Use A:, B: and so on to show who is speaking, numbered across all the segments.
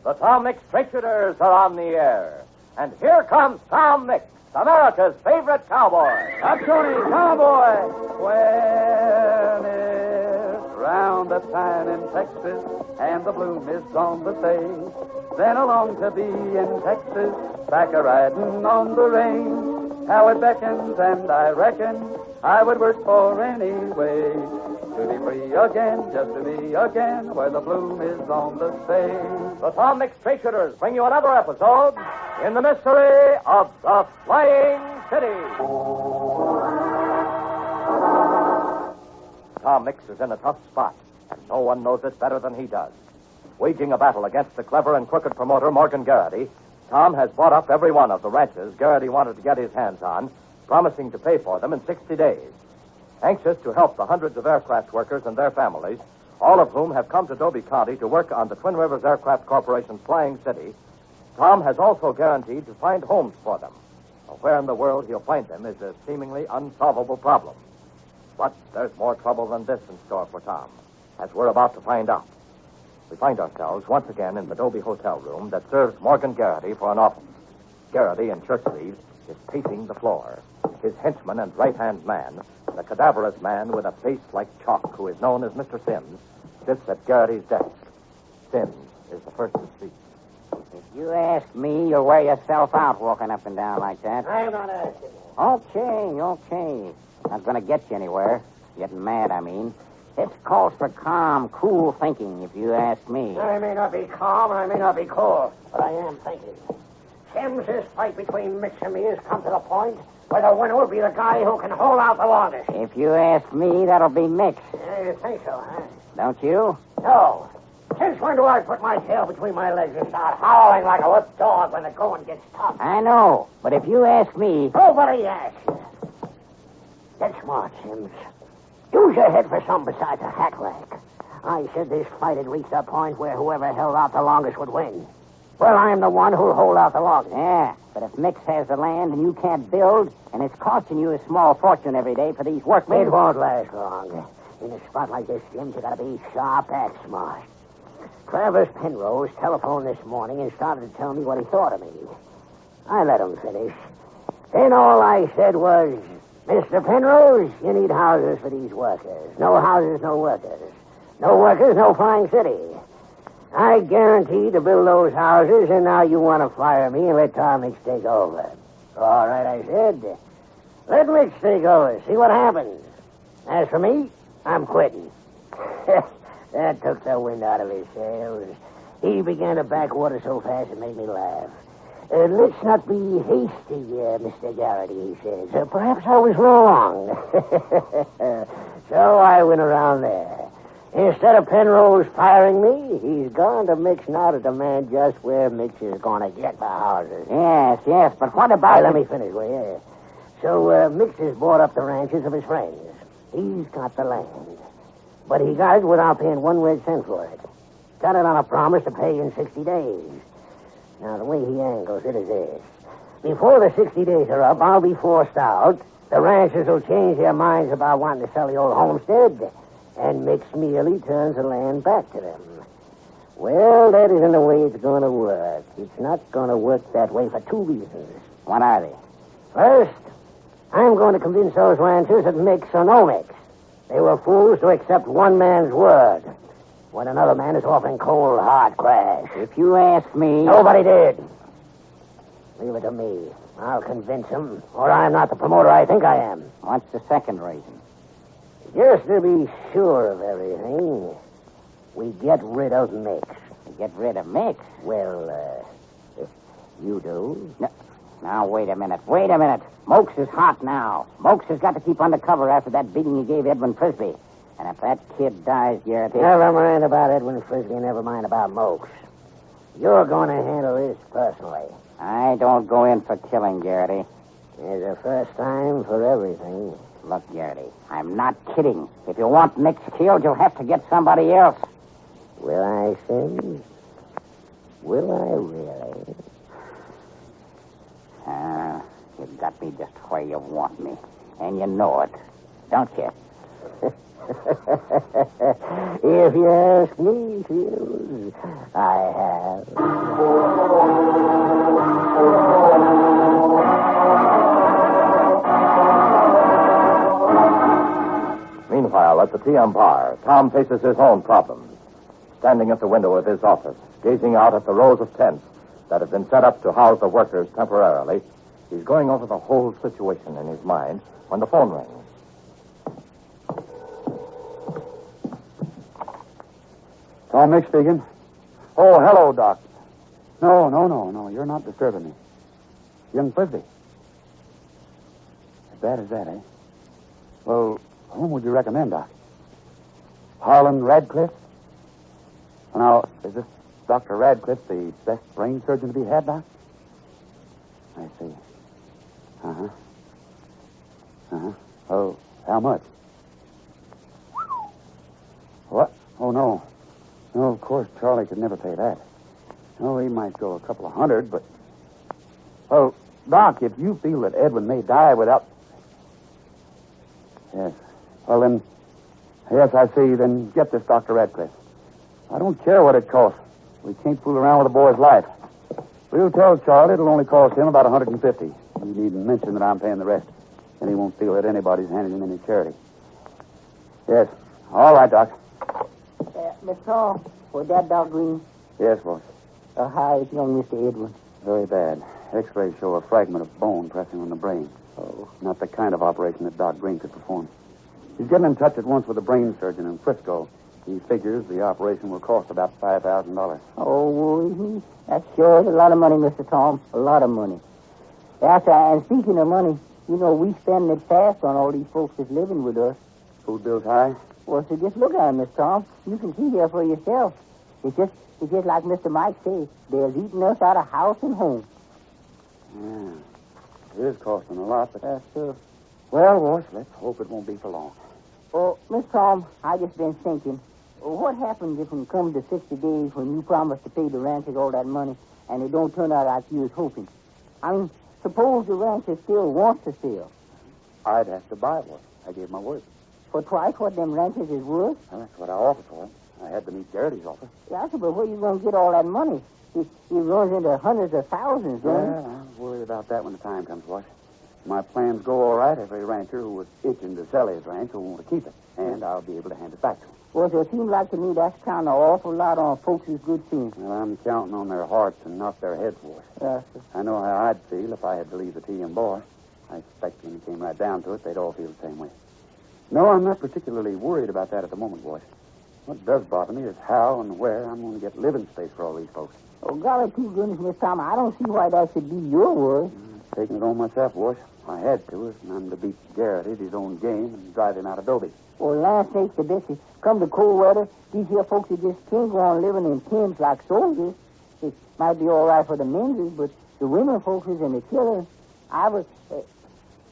A: The Tom Mix Straight Shooters are on the air. And here comes Tom Mix, America's favorite cowboy.
B: Up, Tony, cowboy! When it's round the time in Texas and the bloom is on the stage, then I long to be in Texas, back a-riding on the range. How it beckons, and I reckon I would work for any way. To be free again, just to be again, where the bloom is on the stage.
A: The Tom Mix Straight Shooters bring you another episode in the mystery of the Flying City. Tom Mix is in a tough spot, and no one knows it better than he does. Waging a battle against the clever and crooked promoter Morgan Garrity, Tom has bought up every one of the ranches Garrity wanted to get his hands on, promising to pay for them in 60 days. Anxious to help the hundreds of aircraft workers and their families, all of whom have come to Dobie County to work on the Twin Rivers Aircraft Corporation's Flying City, Tom has also guaranteed to find homes for them. Now, where in the world he'll find them is a seemingly unsolvable problem. But there's more trouble than this in store for Tom, as we're about to find out. We find ourselves once again in the Dobie Hotel room that serves Morgan Garrity for an office. Garrity, in shirt sleeves, is pacing the floor. His henchman and right-hand man, the cadaverous man with a face like chalk who is known as Mr. Sims, sits at Garrity's desk. Sims is the first to speak.
C: If you ask me, you'll wear yourself out walking up and down like that.
D: I'm not asking you.
C: Okay. Not going to get you anywhere. Getting mad, I mean. This calls for calm, cool thinking, if you ask me.
D: I may not be calm, I may not be cool, but I am thinking. Sims, this fight between Mix and me has come to the point where the winner will be the guy who can hold out the longest.
C: If you ask me, that'll be Mix.
D: You think so, huh?
C: Don't you?
D: No. Since when do I put my tail between my legs and start howling like a whipped dog when the going gets tough?
C: I know, but if you ask me...
D: Nobody asks you. Get smart, Sims. Use your head for something besides a hack rag. I said this fight had reached a point where whoever held out the longest would win. Well, I'm the one who'll hold out the longest.
C: Yeah, but if Mix has the land and you can't build, and it's costing you a small fortune every day for these workmen...
D: It won't last long. In a spot like this, Sims, you gotta be sharp and smart. Travis Penrose telephoned this morning and started to tell me what he thought of me. I let him finish. Then all I said was, Mr. Penrose, you need houses for these workers. No houses, no workers. No workers, no Flying City. I guarantee to build those houses, and now you want to fire me and let Tom Mix take over. All right, I said. Let Mix take over. See what happens. As for me, I'm quitting. That took the wind out of his sails. He began to backwater so fast it made me laugh. Let's not be hasty, Mr. Garrity, he says. Perhaps I was wrong. So I went around there. Instead of Penrose firing me, he's gone to Mix now to demand just where Mix is going to get the houses.
C: Yes, but what about...
D: Let me finish, will you? So Mix has bought up the ranches of his friends. He's got the land. But he got it without paying 1 red cent for it. Got it on a promise to pay in 60 days. Now, the way he angles it is this. Before the 60 days are up, I'll be forced out. The ranchers will change their minds about wanting to sell the old homestead, and Mix merely turns the land back to them. Well, that isn't the way it's going to work. It's not going to work that way for 2 reasons.
C: What are they?
D: First, I'm going to convince those ranchers that Mix or no Mix. They were fools to accept one man's word when another man is offering cold, hard cash.
C: If you ask me...
D: Nobody did. Leave it to me. I'll convince them, or I'm not the promoter I think I am.
C: What's the second reason?
D: Just to be sure of everything, we get rid of Mix.
C: Get rid of Mix?
D: Well, you do.
C: No. Now, wait a minute. Mokes is hot now. Mokes has got to keep undercover after that beating he gave Edwin Frisbee. And if that kid dies, Garrity...
D: Never mind about Edwin Frisbee, never mind about Mokes. You're going to handle this personally.
C: I don't go in for killing, Garrity.
D: There's a first time for everything.
C: Look, Garrity, I'm not kidding. If you want Mix killed, you'll have to get somebody else.
D: Will I, Sims? Will I really?
C: You got me just where you want me. And you know it, don't you?
D: If you ask me, Fields, I have.
A: Meanwhile, at the TM bar, Tom faces his own problems. Standing at the window of his office, gazing out at the rows of tents that have been set up to house the workers temporarily, he's going over the whole situation in his mind when the phone rings.
B: Tom Nick speaking. Oh, hello, Doc. No. You're not disturbing me. Young Frisbee. As bad as that, eh? Well, whom would you recommend, Doc? Harlan Radcliffe? Now, is this Dr. Radcliffe the best brain surgeon to be had, Doc? I see. Oh, how much? What? Oh, no. No, of course, Charlie could never pay that. Oh, he might go a couple of hundred, but... Well, Doc, if you feel that Edwin may die without... Yes. Well, then... Yes, I see. Then get this Dr. Radcliffe. I don't care what it costs. We can't fool around with a boy's life. We'll tell Charlie it'll only cost him about $150. You needn't mention that I'm paying the rest. And he won't feel that anybody's handing him any charity. Yes. All right, Doc.
C: Miss Tom, was that Doc Green?
B: Yes, boss.
C: How is young Mr. Edwin?
B: Very bad. X-rays show a fragment of bone pressing on the brain. Oh. Not the kind of operation that Doc Green could perform. He's getting in touch at once with a brain surgeon in Frisco. He figures the operation will cost about $5,000.
C: Oh, that sure is a lot of money, Mr. Tom. A lot of money. Yes, and speaking of money, you know, we spend it fast on all these folks that's living with us.
B: Food bills high?
C: Well, so just look at them, Miss Tom. You can see there for yourself. It's just like Mr. Mike says. They're eating us out of house and home.
B: Yeah. It is costing a lot, but...
C: That's true.
B: Well, boss, let's hope it won't be for long.
C: Oh, Miss Tom, I just been thinking, what happens if it comes to 60 days when you promise to pay the ranchers all that money and it don't turn out like you was hoping? I mean, suppose the rancher still wants to sell.
B: I'd have to buy one. I gave my word.
C: For twice what them ranchers is worth?
B: Well, that's what I offered for him. I had to meet Garrity's offer.
C: Yeah, but where you going to get all that money? He runs into hundreds of thousands, don't he?
B: I'll worry about that when the time comes, boss. My plans go all right. Every rancher who was itching to sell his ranch will want to keep it, and I'll be able to hand it back to him.
C: Well, so it seems like to me that's kind of awful lot on folks' good things.
B: Well, I'm counting on their hearts and not their heads, boss.
C: Yes, sir.
B: I know how I'd feel if I had to leave the TM bar. I expect when it came right down to it, they'd all feel the same way. No, I'm not particularly worried about that at the moment, boss. What does bother me is how and where I'm going to get living space for all these folks.
C: Oh, golly, too goodness, Miss Tom, I don't see why that should be your worry.
B: Taking it on myself, boss. I had to if I'm to beat Garrity at his own game and drive him out of Dobie.
C: Well, land sakes to Bessie, come to cold weather, these here folks that just can't go on living in tents like soldiers. It might be all right for the men, but the women folks and the children, I was...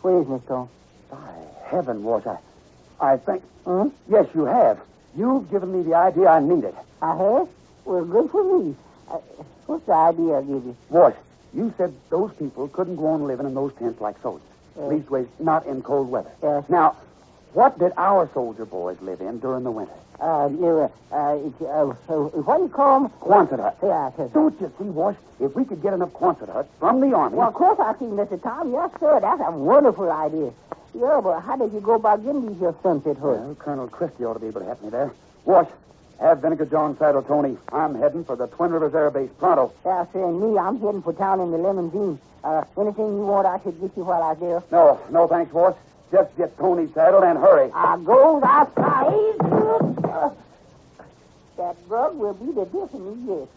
C: where is Miss Tom?
B: By heaven, boss, I think...
C: Hmm?
B: Yes, you have. You've given me the idea I needed.
C: I have? Well, good for me. What's the idea I give you?
B: Boss, you said those people couldn't go on living in those tents like soldiers. Leastways, not in cold weather.
C: Yes.
B: Now, what did our soldier boys live in during the winter?
C: What do you call them?
B: Quonset huts.
C: Yeah,
B: Don't you see, boss? If we could get enough Quonset huts from the Army...
C: Well, of course I see, Mr. Tom. Yes, sir. That's a wonderful idea. Yeah, but how did you go about getting these here sunset huts?
B: Well, Colonel Christie ought to be able to help me there. Wash, have Vinegar John saddle Tony. I'm heading for the Twin Rivers Air Base pronto.
C: Yeah, sir, and me, I'm heading for town in the limousine. Anything you want, I should get you while I'm there.
B: No, thanks, boss. Just get Tony saddled and hurry.
C: I goes outside. That drug will be the death of me, yes.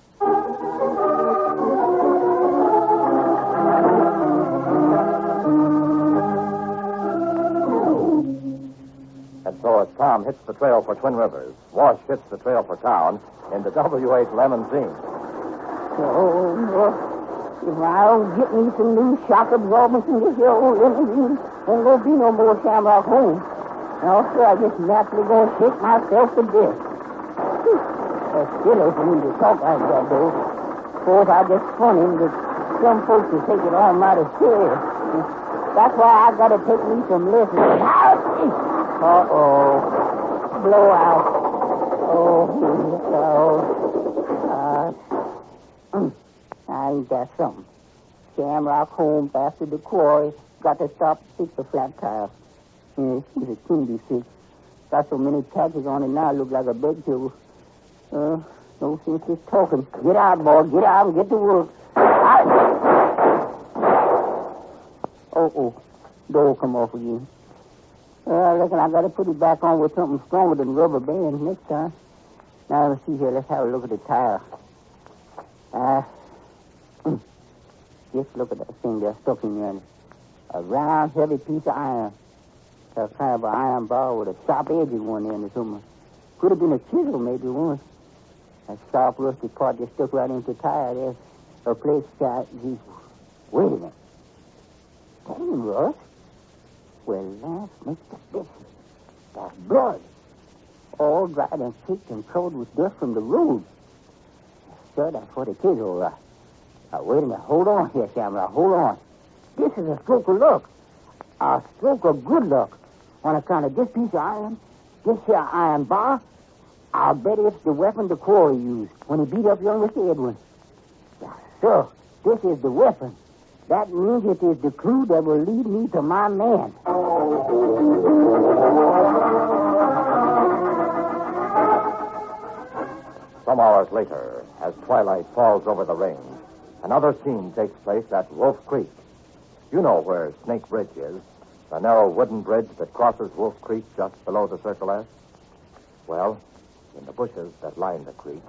A: And so as Tom hits the trail for Twin Rivers, Wash hits the trail for town in the W8 limousine.
C: Oh, if I don't get me some new shock absorbers in this here old limousine, ain't gonna be no more Shamrock home. And also, I just naturally gonna shake myself to death. That's silly for me to talk like that, though. Suppose I just funny that some folks will take it all mighty serious. That's why I gotta take me some lessons. Uh-oh. blowout. Ain't that something? Shamrock home after the quarry. Got to stop to fix the flat tire. She's a teeny sick. Got so many patches on it now, it look like a bed too. No sense just talking. Get out, boy. Get out and get to work. Door come off again. I reckon I got to put it back on with something stronger than rubber bands next time. Now, let's see here. Let's have a look at the tire. Just look at that thing there stuck in there. A round, heavy piece of iron. That's kind of an iron bar with a sharp edge in one end or something. Could have been a chisel maybe once. That sharp, rusty part just stuck right into the tire there. A place got... Wait a minute. That ain't rust. Well, that makes the difference. That's blood. All dried and caked and covered with dust from the road. Sure, that's what it is, all right. Now, wait a minute. Hold on here, Shamrock. Hold on. This is a stroke of luck. A stroke of good luck. On account of this piece of iron, this here iron bar, I'll bet it's the weapon the quarry used when he beat up young Mr. Edwin. Yes, sir. This is the weapon. That means it is the clue that will lead me to my man.
A: Some hours later, as twilight falls over the range, another scene takes place at Wolf Creek. You know where Snake Bridge is, the narrow wooden bridge that crosses Wolf Creek just below the Circle S. Well, in the bushes that line the creek,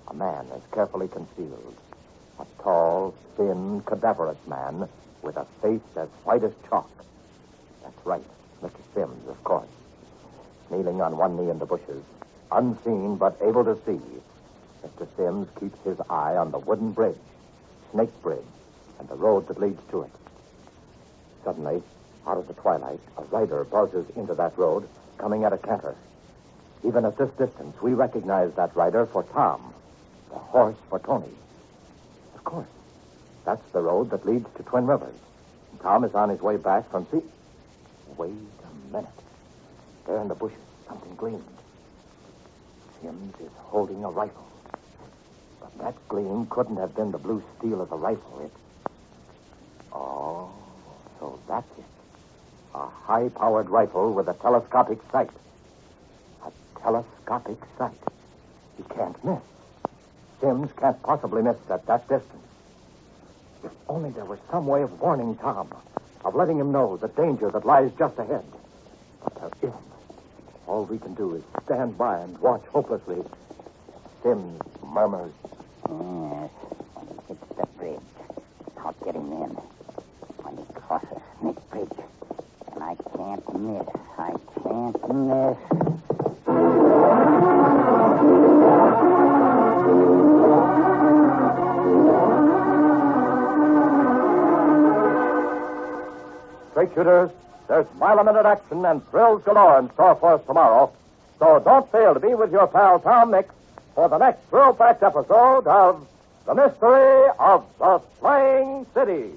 A: a man is carefully concealed. A tall, thin, cadaverous man with a face as white as chalk. That's right, Mr. Sims, of course. Kneeling on one knee in the bushes, unseen but able to see, Mr. Sims keeps his eye on the wooden bridge, Snake Bridge, and the road that leads to it. Suddenly, out of the twilight, a rider bulges into that road, coming at a canter. Even at this distance, we recognize that rider for Tom, the horse for Tony. Of course, that's the road that leads to Twin Rivers. And Tom is on his way back from sea. Wait a minute. There in the bushes, something gleamed. Sims is holding a rifle. But that gleam couldn't have been the blue steel of the rifle. Oh, so that's it. A high-powered rifle with a telescopic sight. A telescopic sight. He can't miss. Sims can't possibly miss at that distance. If only there was some way of warning Tom, of letting him know the danger that lies just ahead. But there isn't. All we can do is stand by and watch hopelessly. Sims murmurs.
C: Yes, when he hits the bridge, I'll get him in. When he crosses Snake Bridge, and I can't miss. I can't miss.
A: Straight shooters, there's mile-a-minute action and thrills galore in store for us tomorrow. So don't fail to be with your pal Tom Mix for the next thrill-packed episode of The Mystery of the Flying City.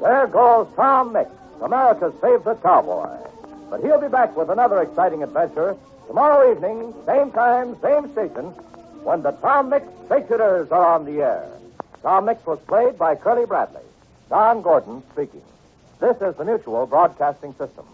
A: There goes Tom Mix, America's favorite cowboy. But he'll be back with another exciting adventure tomorrow evening, same time, same station, when the Tom Mix Straight Shooters are on the air. Tom Mix was played by Curly Bradley. Don Gordon speaking. This is the Mutual Broadcasting System.